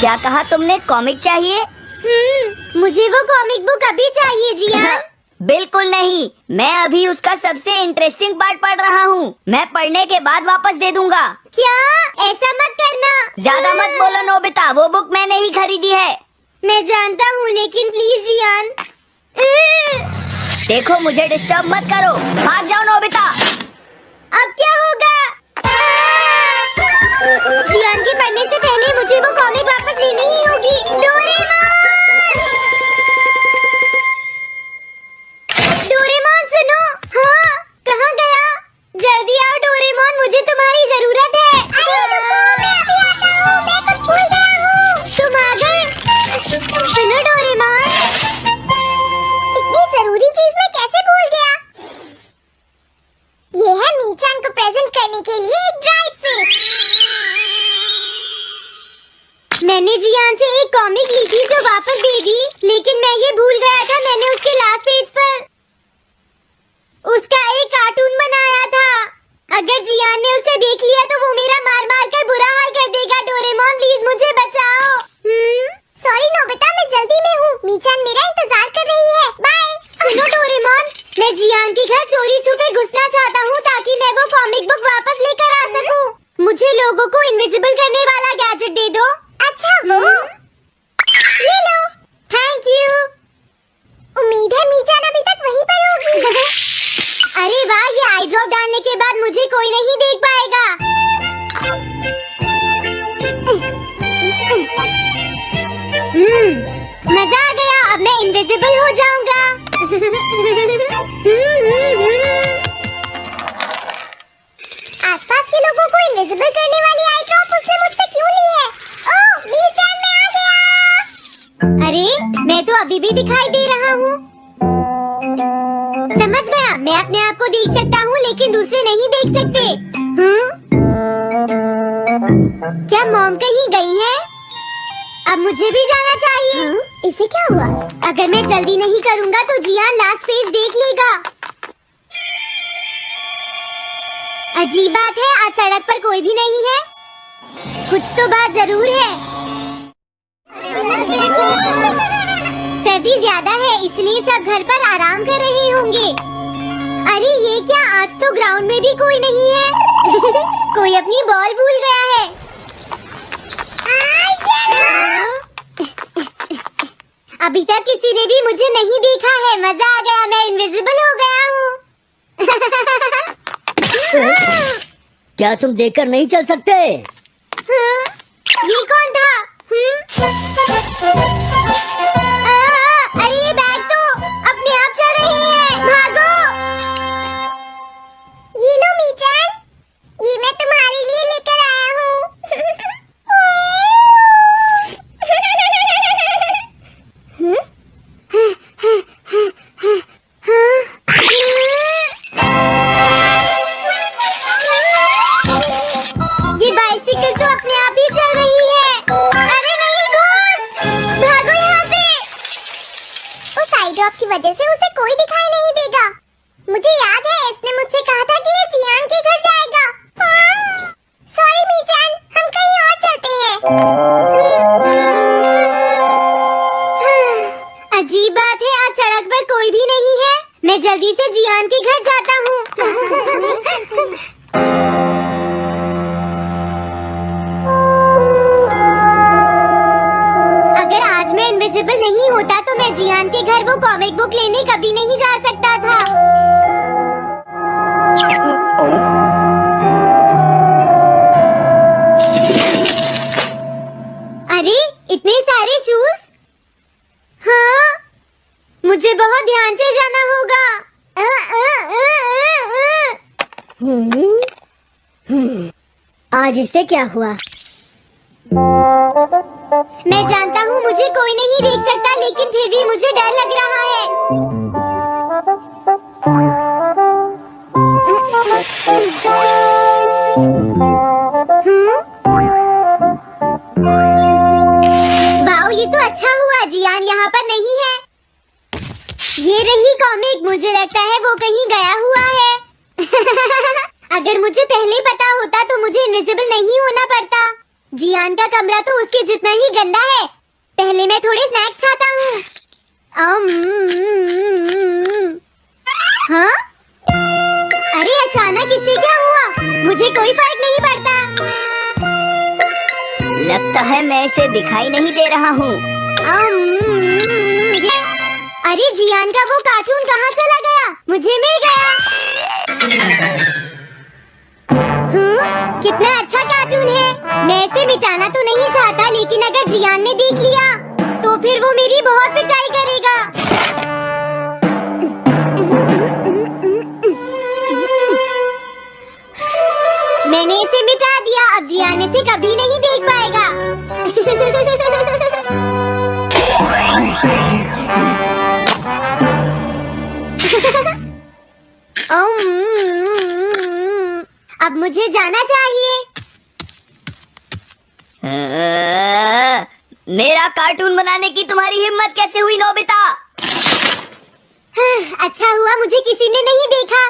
क्या कहा तुमने? कॉमिक चाहिए? मुझे वो कॉमिक बुक अभी चाहिए जियान। बिल्कुल नहीं, मैं अभी उसका सबसे इंटरेस्टिंग पार्ट पढ़ रहा हूँ। मैं पढ़ने के बाद वापस दे दूंगा। क्या? ऐसा मत करना। ज्यादा मत बोलो नोबिता, वो बुक मैंने ही खरीदी है। मैं जानता हूँ, लेकिन प्लीज जियान। देखो, मुझे डिस्टर्ब मत करो। भाग जाओ नोबिता। अब क्या होगा? जियान के पढ़ने से पहले मुझे वो कॉमिक वापस लेनी ही होगी। डोरेमोन सुनो। हाँ, कहाँ गया? जल्दी आओ डोरेमोन, मुझे तुम्हारी जरूरत है। अरे रुको, मैं अभी आता हूँ, मैं कुछ भूल गया हूँ। तुम आ गए? सुनो डोरेमोन, इतनी जरूरी चीज मैं कैसे भूल गया? ये है मीचान को प्रेजेंट करने के लिए एक ड्राइड फिश। मैंने जियान से एक कॉमिक ली थी जो वापस दे दी, लेकिन मैं ये भूल गया था मैंने उसके लास्ट पेज पर उसका एक कार्टून बनाया था। अगर जियान ने उसे देख लिया तो वो मेरा मार मार कर बुरा हाल कर देगा। डोरेमोन प्लीज मुझे बचाओ। सॉरी नोबिता, मैं जल्दी में हूँ। मीचान मेरा इंतजार कर रही है। बाय। सुनो डोरेमोन, मैं जियान के घर चोरी छुपे घुसना चाहता हूँ ताकि मैं वो कॉमिक बुक वापस लेकर आ सकूँ। मुझे लोगों को इनविजिबल करने वाला गैजेट दे दो। अच्छा वो? ये लो। Thank you. उम्मीद है मीचान अभी तक वहीं पर होगी। अरे वाह, ये आई ड्रॉप डालने के बाद मुझे कोई नहीं देख पाएगा। मजा आ गया, अब मैं इनविजिबल हो जाऊंगा। आसपास के लोगों को इनविजिबल करने वाली आई ड्रॉप उसने मुझसे क्यों ली है? ओह, मीचान मैं आ गया। अरे, मैं तो अभी भी दिखाई दे रहा हूँ। समझ गया, मैं अपने आप को देख सकता हूँ लेकिन दूसरे नहीं देख सकते। क्या मॉम कहीं गई है? अब मुझे भी जाना चाहिए। इसे क्या हुआ? अगर मैं जल्दी नहीं करूँगा तो जियान लास्ट पेज देख लेगा। अजीब बात है, आज सड़क पर कोई भी नहीं है। कुछ तो बात जरूर है। सर्दी ज्यादा है इसलिए सब घर पर आराम कर रहे होंगे। अरे ये क्या, आज तो ग्राउंड में भी कोई नहीं है। कोई अपनी बॉल भूल गया है। अभी तक किसी ने भी मुझे नहीं देखा है। मजा आ गया, मैं इनविजिबल हो गया हूँ। क्या तुम देखकर नहीं चल सकते? ये कौन था? अरे ये बैग तो अपने आप चल रही है। भागो। ये लो मीचान, ये मैं तुम्हारे लिए लेकर आया हूँ। ये बाइसिकल तो अपने आप ही चल रही है। अरे नहीं, घोस्ट! भागो यहाँ से। उस आई ड्रॉप की वजह से उसे कोई दिखाई नहीं देगा। मुझे याद है इसने मुझसे कहा था कि ये जियान के घर जाएगा। सॉरी मीचान, हम कहीं और चलते हैं। अजीब बात है, आज सड़क पर कोई भी नहीं है। मैं जल्दी से जियान के घर जाता हूँ। अगर आज मैं इनविजिबल नहीं होता तो मैं जियान के घर वो कॉमिक बुक लेने कभी नहीं जा सकता था। अरे इतने सारे शूज। हाँ, मुझे बहुत ध्यान से जाना होगा। आज इससे क्या हुआ? मैं जानता हूँ मुझे कोई नहीं देख सकता, लेकिन फिर भी मुझे डर लग रहा है। वाओ, ये तो अच्छा हुआ जियान यहाँ पर नहीं है। ये रही कॉमिक, मुझे लगता है वो कहीं गया हुआ है। अगर मुझे पहले पता होता तो मुझे इनविजिबल नहीं होना पड़ता। जियान का कमरा तो उसके जितना ही गंदा है। पहले मैं थोड़े स्नैक्स खाता हूँ। हाँ? अरे अचानक इससे क्या हुआ? मुझे कोई फर्क नहीं पड़ता। लगता है मैं इसे दिखाई नहीं दे रहा हूँ। अरे जियान का वो कार्टून कहाँ चला गया? मुझे मिल गया। कितना अच्छा कार्टून है। मैं इसे मिटाना तो नहीं चाहता, लेकिन अगर जियान ने देख लिया तो फिर वो मेरी बहुत पिटाई करेगा। मैंने इसे मिटा दिया। अब जियान इसे कभी नहीं देख पाएगा। अब मुझे जाना चाहिए। मेरा कार्टून बनाने की तुम्हारी हिम्मत कैसे हुई नोबिता? अच्छा हुआ मुझे किसी ने नहीं देखा।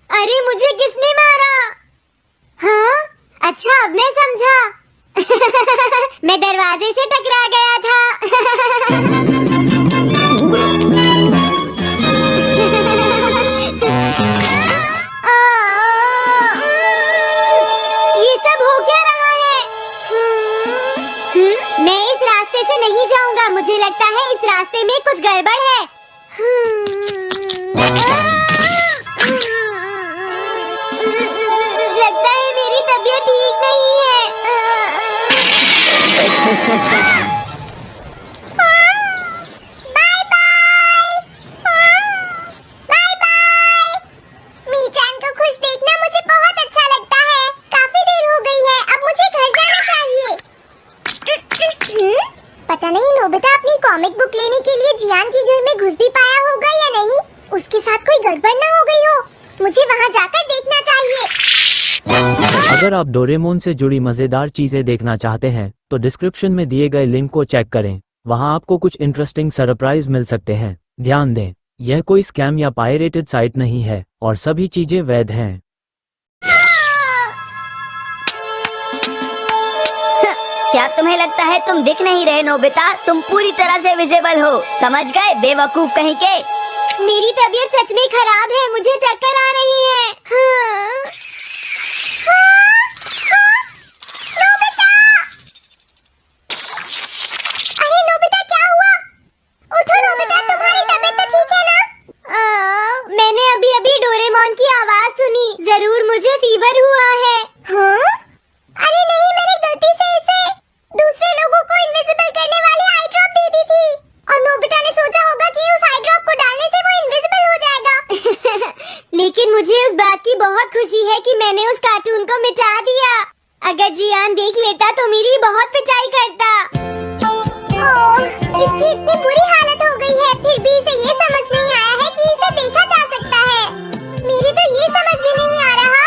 अरे मुझे किसने मारा? हाँ? अच्छा अब मैं समझा। मैं दरवाजे से टकरा गया था। ये सब हो क्या रहा है? मैं इस रास्ते से नहीं जाऊंगा। मुझे लगता है इस रास्ते में कुछ गड़बड़ है। लगता है मेरी तबीयत ठीक नहीं है। Bye bye. Bye bye. मीचान को खुश देखना मुझे बहुत अच्छा लगता है। काफी देर हो गई है, अब मुझे घर जाना चाहिए। पता नहीं नोबिता अपनी कॉमिक बुक लेने के लिए जियान के घर में घुस भी पाया होगा या नहीं। उसके साथ कोई गड़बड़ ना हो गई हो। मुझे वहाँ जाकर देखना चाहिए। अगर आप डोरेमोन से जुड़ी मजेदार चीजें देखना चाहते हैं तो डिस्क्रिप्शन में दिए गए लिंक को चेक करें। वहां आपको कुछ इंटरेस्टिंग सरप्राइज मिल सकते हैं। ध्यान दें, यह कोई स्कैम या पायरेटेड साइट नहीं है और सभी चीजें वैध हैं। क्या तुम्हें लगता है तुम दिख नहीं रहे नोबिता? तुम पूरी तरह से विजिबल हो। समझ गए बेवकूफ कहीं के। मेरी तबीयत सच में खराब है। मुझे चक्कर आ रही है। नोबिता! अरे नोबिता क्या हुआ? उठो नोबिता, तुम्हारी तबीयत तो ठीक है ना? मैंने अभी डोरेमोन की आवाज सुनी। जरूर मुझे फीवर हुआ है। हाँ? अरे नहीं, मैंने गलती से इसे दूसरे लोगों को इनविजिबल करने वाली आई ड्रॉप दे दी थी और नोबिता ने सोचा होगा कि उस आई ड्रॉप को डालने से वो इनविजिबल हो जाएगा। लेकिन मुझे उस बात की बहुत खुशी है कि मैंने उस कार्टून को मिटा दिया। अगर जियान देख लेता तो मेरी बहुत पिटाई करता। इसकी इतनी बुरी हालत हो गई है, फिर भी इसे ये समझ नहीं आया है कि इसे देखा जा सकता है। मेरी तो ये समझ भी नहीं आ रहा,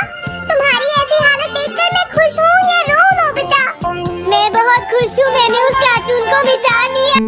तुम्हारी ऐसी हालत देखकर मैं खुश हूँ या रो नोबिता? मैं बहुत खुश हूँ, मैंने उस कार्टून को मिटा लिया।